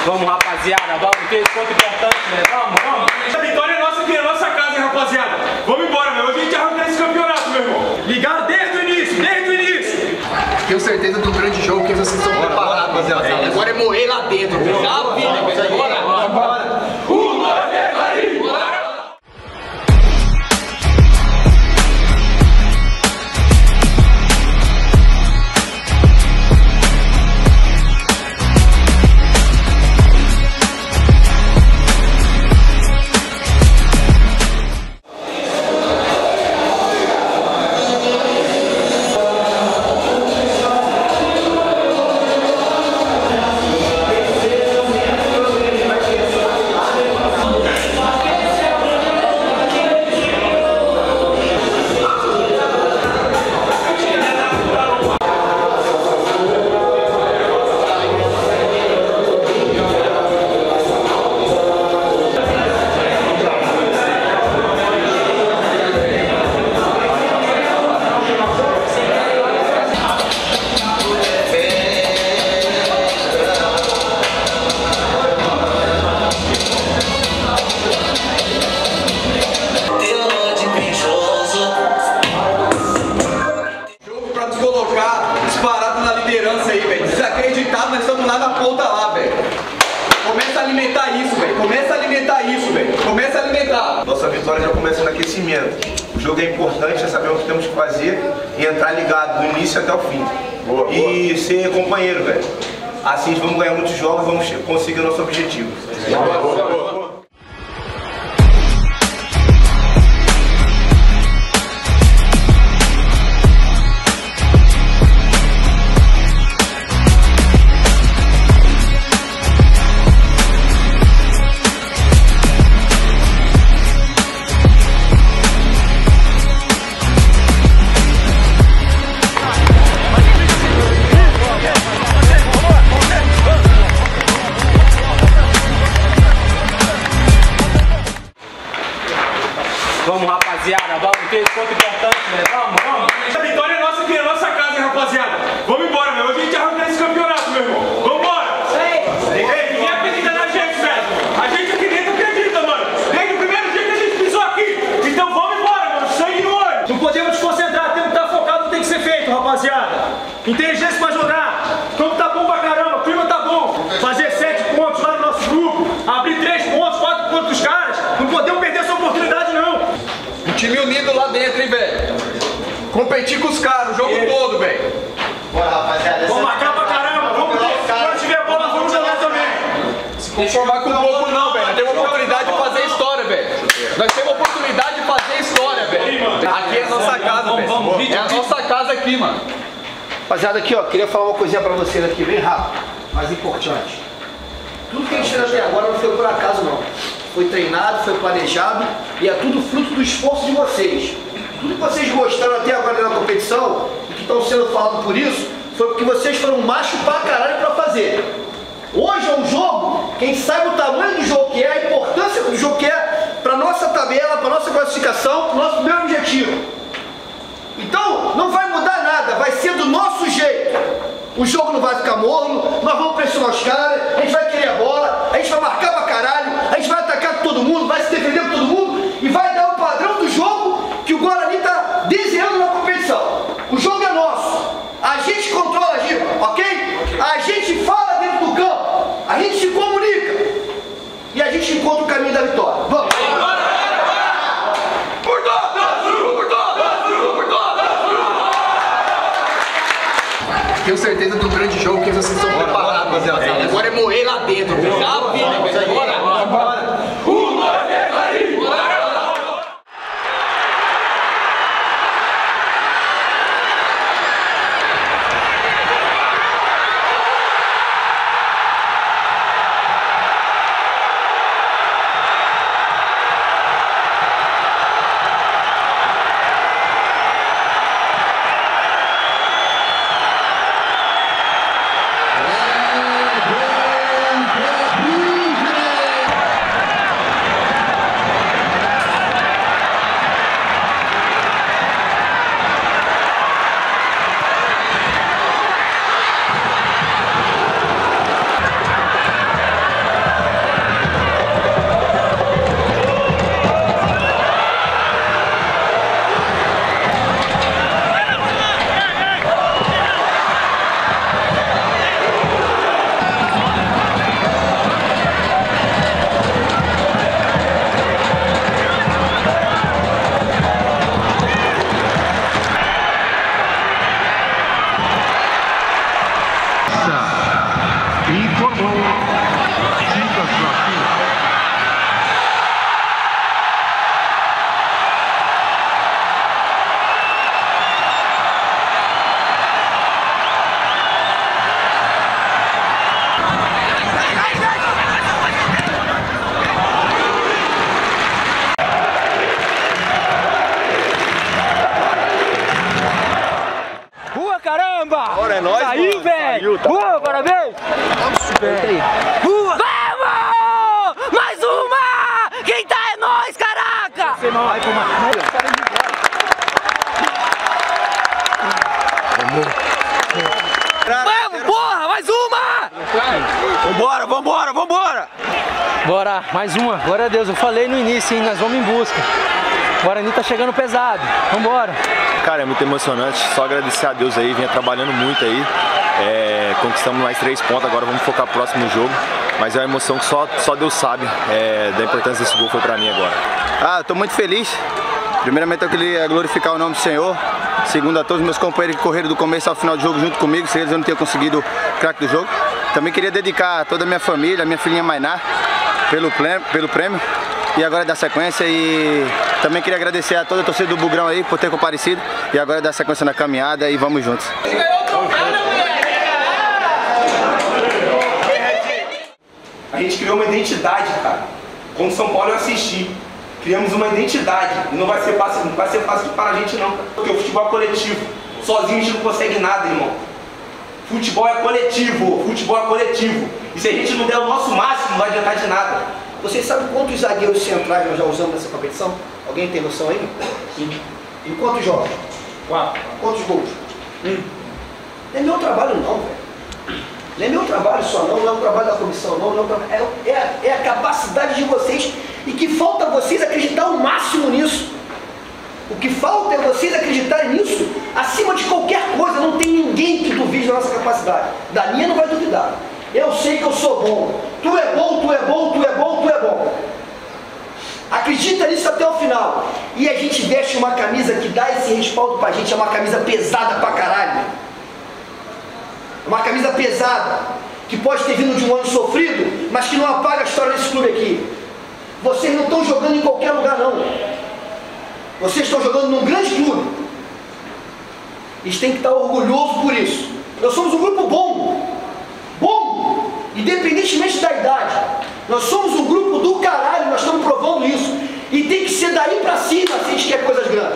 Vamos, rapaziada, vamos, que esse ponto importante, né? Vamos. A vitória é nossa aqui, é nossa casa, hein, rapaziada. Vamos embora, meu. Hoje a gente arranca esse campeonato, meu irmão. Ligaram desde o início, Tenho certeza do grande jogo que vocês estão preparados, rapaziada. Agora é morrer lá dentro, já vi, né? Bora. Disparado na liderança aí, velho. Desacreditado, nós estamos lá na ponta lá, velho. Começa a alimentar isso, velho. Começa a alimentar. Nossa vitória já começa no aquecimento. O jogo é importante, é saber o que temos que fazer e entrar ligado do início até o fim. Boa. E ser companheiro, velho. Assim vamos ganhar muitos jogos e vamos conseguir o nosso objetivo. Boa. Vamos, rapaziada, vamos, que esse ponto importante, né? Vamos. A vitória é nossa aqui, é nossa casa, hein, rapaziada. Vamos embora, meu. Hoje a gente arranca esse campeonato, meu irmão. Vambora! Ei, ninguém acredita na gente, velho. A gente aqui dentro acredita, mano. Desde o primeiro dia que a gente pisou aqui. Então vamos embora, mano. Sangue no olho. Não podemos desconcentrar, temos que estar focado no que tem que ser feito, rapaziada. Inteligência pra jogar. O campo tá bom pra caramba, o clima tá bom. Fazer 7 pontos lá no nosso grupo. Abrir 3 pontos, 4 pontos dos caras. Não podemos perder essa oportunidade, não. Um time unido lá dentro, hein, velho. Competir com os caras o jogo todo, velho. Bora, rapaziada. Vamos marcar pra caramba, vamos ter. Quando tiver bola, vamos jogar também. Se conformar com pouco não, velho. Nós temos a oportunidade de fazer história, velho. Nós temos a oportunidade de fazer história, velho. Aqui é a nossa casa, velho. É a nossa casa aqui, mano. Rapaziada, aqui ó, queria falar uma coisinha pra vocês aqui, bem rápido, mas importante. Tudo que a gente fez até agora não foi por acaso não. Foi treinado, foi planejado e é tudo fruto do esforço de vocês. Tudo que vocês gostaram até agora na competição e que estão sendo falados por isso, foi porque vocês foram macho pra caralho pra fazer. Hoje é um jogo, quem sabe o tamanho do jogo que é, a importância do jogo que é pra nossa tabela, pra nossa classificação, pro nosso primeiro objetivo. Então, não vai mudar nada, vai ser do nosso jeito. O jogo não vai ficar morno, nós vamos pressionar os caras, a gente vai querer a bola, a gente vai marcar pra caralho, a gente vai atacar todo mundo, vai se defender com todo mundo e vai dar o padrão do jogo que o Guarani tá desenhando na competição. O jogo é nosso, a gente controla a gente, ok? A gente fala dentro do campo, a gente se comunica e a gente encontra o caminho da vitória. Vamos! Tenho certeza do grande jogo que vocês estão preparados, rapaziada. Agora é morrer lá dentro, já vi, né? Bora. Vai pro Marcelo. Vamos, porra, mais uma! Vambora, vambora, vambora! Bora, mais uma. Glória a Deus, eu falei no início, hein? Nós vamos em busca. O Guarani tá chegando pesado. Vambora. Cara, é muito emocionante. Só agradecer a Deus aí, vinha trabalhando muito aí. Conquistamos mais 3 pontos, agora vamos focar no próximo jogo. Mas é uma emoção que só Deus sabe da importância desse gol foi pra mim agora. Estou muito feliz. Primeiramente eu queria glorificar o nome do Senhor. Segundo, a todos os meus companheiros que correram do começo ao final do jogo junto comigo. Sem eles eu não teria conseguido o craque do jogo. Também queria dedicar a toda a minha família, a minha filhinha Mainá, pelo prêmio. E agora dar sequência, e também queria agradecer a toda a torcida do Bugrão aí por ter comparecido. E agora dar sequência na caminhada e vamos juntos. A gente criou uma identidade, cara. Como São Paulo eu assisti. Criamos uma identidade. E não vai ser fácil para a gente não. Porque o futebol é coletivo. Sozinho a gente não consegue nada, irmão. Futebol é coletivo. Futebol é coletivo. E se a gente não der o nosso máximo, não vai adiantar de nada. Vocês sabem quantos zagueiros centrais nós já usamos nessa competição? Alguém tem noção aí? Sim. E quantos jogos? 4. Quantos gols? Não é meu trabalho não, velho. Não é meu trabalho só não, não é o trabalho da comissão não, é a capacidade de vocês, e que falta vocês acreditar o máximo nisso. O que falta é vocês acreditarem nisso acima de qualquer coisa. Não tem ninguém que duvide da nossa capacidade. Da minha não vai duvidar. Eu sei que eu sou bom. Tu é bom, tu é bom, tu é bom, tu é bom. Acredita nisso até o final. E a gente veste uma camisa que dá esse respaldo pra gente. É uma camisa pesada pra caralho. Uma camisa pesada, que pode ter vindo de um ano sofrido, mas que não apaga a história desse clube aqui. Vocês não estão jogando em qualquer lugar não. Vocês estão jogando num grande clube. Eles têm que estar orgulhosos por isso. Nós somos um grupo bom. Bom, independentemente da idade. Nós somos um grupo do caralho, nós estamos provando isso. E tem que ser daí pra cima se a gente quer coisas grandes.